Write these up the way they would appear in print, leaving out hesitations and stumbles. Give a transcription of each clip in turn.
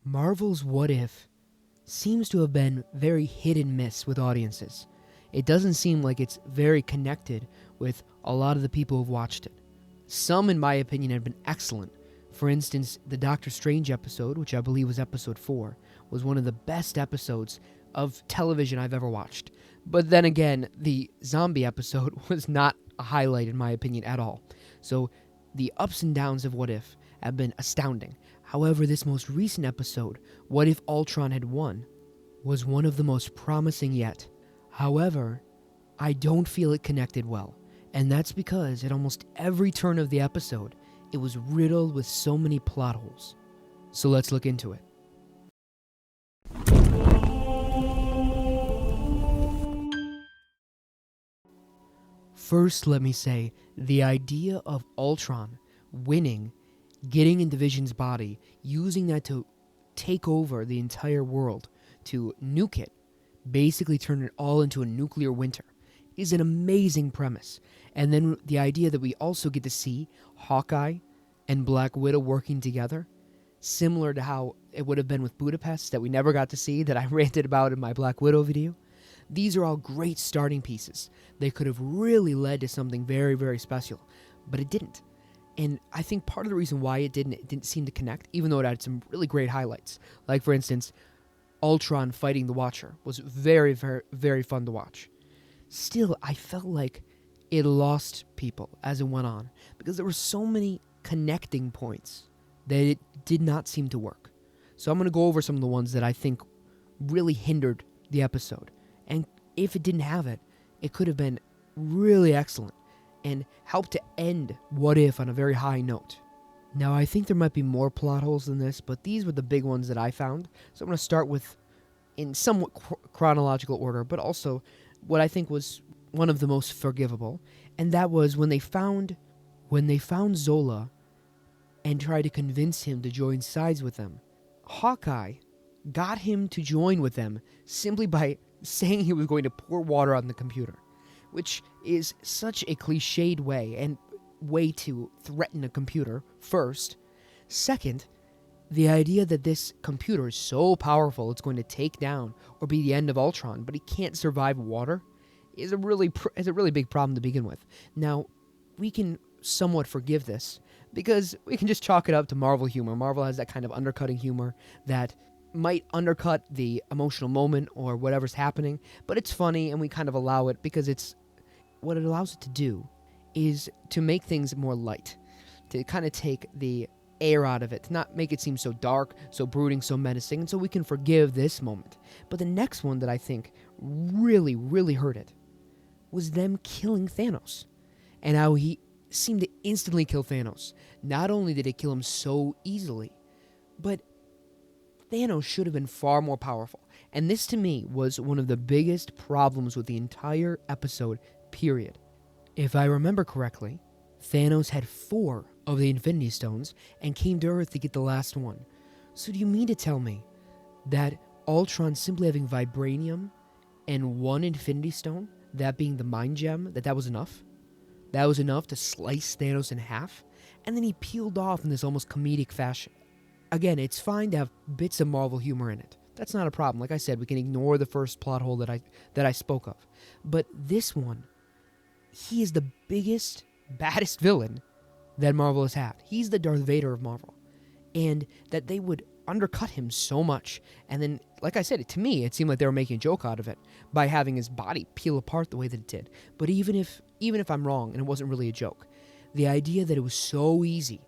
Marvel's What If seems to have been very hit and miss with audiences. It doesn't seem like it's very connected with a lot of the people who've watched it. Some, in my opinion, have been excellent. For instance, the Doctor Strange episode, which I believe was episode 4, was one of the best episodes of television I've ever watched. But then again, the zombie episode was not a highlight, in my opinion, at all. So the ups and downs of What If have been astounding. However, this most recent episode, What If Ultron Had Won, was one of the most promising yet. However, I don't feel it connected well, and that's because at almost every turn of the episode, it was riddled with so many plot holes. So let's look into it. First, let me say, the idea of Ultron winning, getting into Vision's body, using that to take over the entire world, to nuke it, basically turn it all into a nuclear winter, is an amazing premise. And then the idea that we also get to see Hawkeye and Black Widow working together, similar to how it would have been with Budapest that we never got to see, that I ranted about in my Black Widow video. These are all great starting pieces. They could have really led to something very, very special, but it didn't. And I think part of the reason why it didn't seem to connect, even though it had some really great highlights. Like, for instance, Ultron fighting the Watcher was very, very, very fun to watch. Still, I felt like it lost people as it went on, because there were so many connecting points that it did not seem to work. So I'm going to go over some of the ones that I think really hindered the episode. And if it didn't have it, it could have been really excellent and helped to end What If on a very high note. Now, I think there might be more plot holes than this, but these were the big ones that I found. So I'm going to start with, in somewhat chronological order, but also what I think was one of the most forgivable, and that was when they found Zola and tried to convince him to join sides with them. Hawkeye got him to join with them simply by saying he was going to pour water on the computer, which is such a cliched way to threaten a computer, first. Second, the idea that this computer is so powerful it's going to take down or be the end of Ultron, but he can't survive water, is a really big problem to begin with. Now, we can somewhat forgive this because we can just chalk it up to Marvel humor. Marvel has that kind of undercutting humor that might undercut the emotional moment or whatever's happening, but it's funny and we kind of allow it because it's what it allows it to do is to make things more light, to kind of take the air out of it, to not make it seem so dark, so brooding, so menacing, and so we can forgive this moment. But the next one that I think really, really hurt it was them killing Thanos, and how he seemed to instantly kill Thanos. Not only did it kill him so easily, but Thanos should have been far more powerful. And this, to me, was one of the biggest problems with the entire episode, period. If I remember correctly, Thanos had 4 of the Infinity Stones and came to Earth to get the last one. So do you mean to tell me that Ultron simply having vibranium and 1 Infinity Stone, that being the Mind Gem, that was enough? That was enough to slice Thanos in half? And then he peeled off in this almost comedic fashion. Again, it's fine to have bits of Marvel humor in it. That's not a problem. Like I said, we can ignore the first plot hole that I spoke of. But this one, he is the biggest, baddest villain that Marvel has had. He's the Darth Vader of Marvel. And that they would undercut him so much. And then, like I said, to me, it seemed like they were making a joke out of it by having his body peel apart the way that it did. But even if I'm wrong and it wasn't really a joke, the idea that it was so easy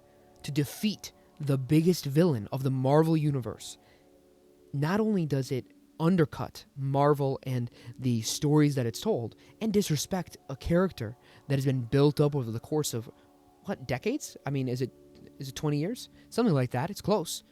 to defeat the biggest villain of the Marvel universe, not only does it undercut Marvel and the stories that it's told, and disrespect a character that has been built up over the course of, decades? I mean, is it 20 years? Something like that. It's close.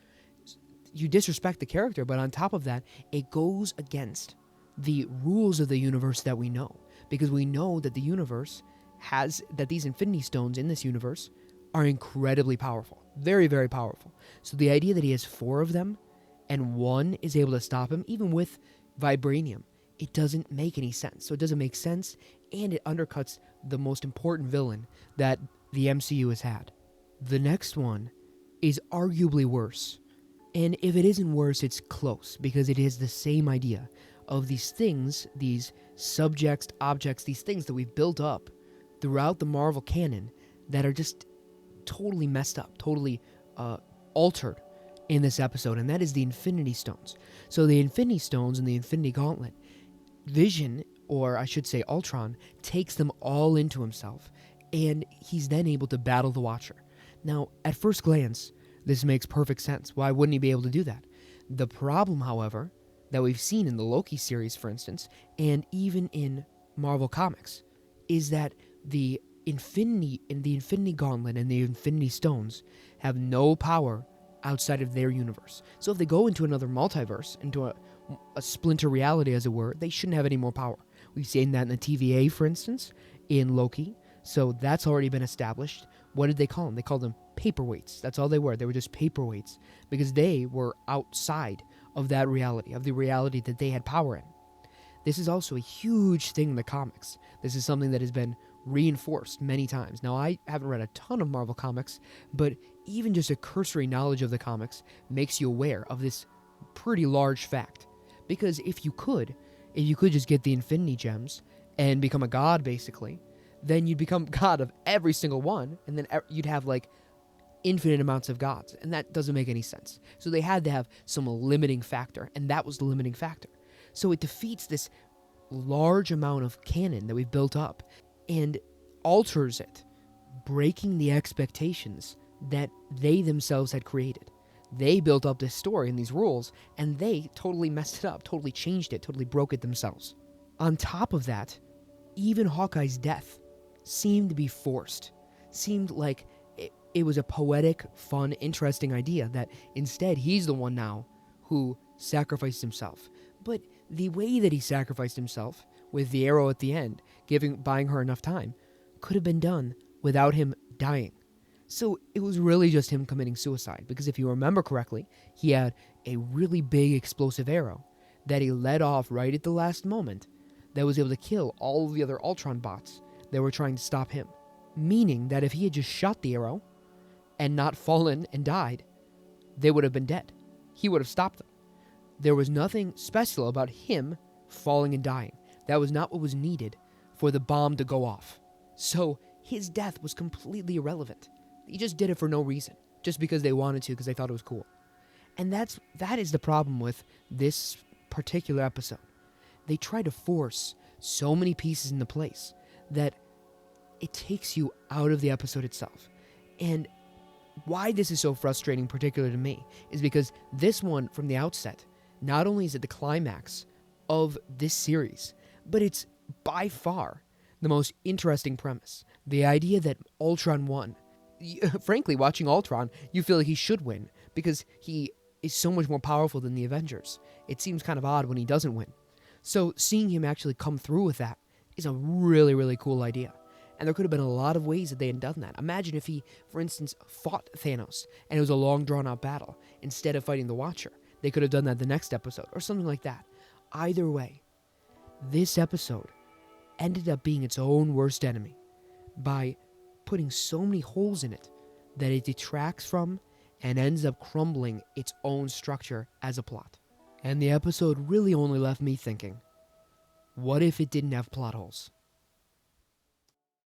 You disrespect the character, but on top of that, it goes against the rules of the universe that we know. Because we know that the universe that these Infinity Stones in this universe are incredibly powerful. Very, very powerful. So the idea that he has 4 of them, and 1 is able to stop him, even with vibranium, it doesn't make any sense. So it doesn't make sense, and it undercuts the most important villain that the MCU has had. The next one is arguably worse, And if it isn't worse, it's close, because it is the same idea of these things, these subjects, objects, these things that we've built up throughout the Marvel canon that are just totally messed up, totally altered in this episode, and that is the Infinity Stones. So the Infinity Stones and the Infinity Gauntlet, Vision, or I should say Ultron, takes them all into himself, and he's then able to battle the Watcher. Now, at first glance, this makes perfect sense. Why wouldn't he be able to do that? The problem, however, that we've seen in the Loki series, for instance, and even in Marvel Comics, is that the Infinity Gauntlet and the Infinity Stones have no power outside of their universe. So if they go into another multiverse, into a splinter reality, as it were, they shouldn't have any more power. We've seen that in the TVA, for instance, in Loki. So that's already been established. What did they call them? They called them paperweights. That's all they were. They were just paperweights because they were outside of that reality, of the reality that they had power in. This is also a huge thing in the comics. This is something that has been reinforced many times. Now, I haven't read a ton of Marvel comics, but even just a cursory knowledge of the comics makes you aware of this pretty large fact. Because if you could just get the Infinity Gems and become a god, basically, then you'd become god of every single one, and then you'd have, like, infinite amounts of gods, and that doesn't make any sense. So they had to have some limiting factor, and that was the limiting factor. So it defeats this large amount of canon that we've built up and alters it, breaking the expectations that they themselves had created. They built up this story and these rules, and they totally messed it up, totally changed it, totally broke it themselves. On top of that, even Hawkeye's death seemed to be forced. Seemed like it was a poetic, fun, interesting idea that instead he's the one now who sacrificed himself. But the way that he sacrificed himself, with the arrow at the end, buying her enough time, could have been done without him dying. So it was really just him committing suicide, because if you remember correctly, he had a really big explosive arrow that he let off right at the last moment that was able to kill all of the other Ultron bots that were trying to stop him. Meaning that if he had just shot the arrow and not fallen and died, they would have been dead. He would have stopped them. There was nothing special about him falling and dying. That was not what was needed for the bomb to go off. So his death was completely irrelevant. He just did it for no reason, just because they wanted to, because they thought it was cool. And that is the problem with this particular episode. They try to force so many pieces into place that it takes you out of the episode itself. And why this is so frustrating, particularly to me, is because this one, from the outset, not only is it the climax of this series, but it's by far the most interesting premise. The idea that Ultron won. Frankly, watching Ultron, you feel like he should win, because he is so much more powerful than the Avengers. It seems kind of odd when he doesn't win. So seeing him actually come through with that is a really, really cool idea. And there could have been a lot of ways that they had done that. Imagine if he, for instance, fought Thanos, and it was a long, drawn-out battle, instead of fighting the Watcher. They could have done that the next episode, or something like that. Either way, this episode ended up being its own worst enemy by putting so many holes in it that it detracts from and ends up crumbling its own structure as a plot. And the episode really only left me thinking, what if it didn't have plot holes?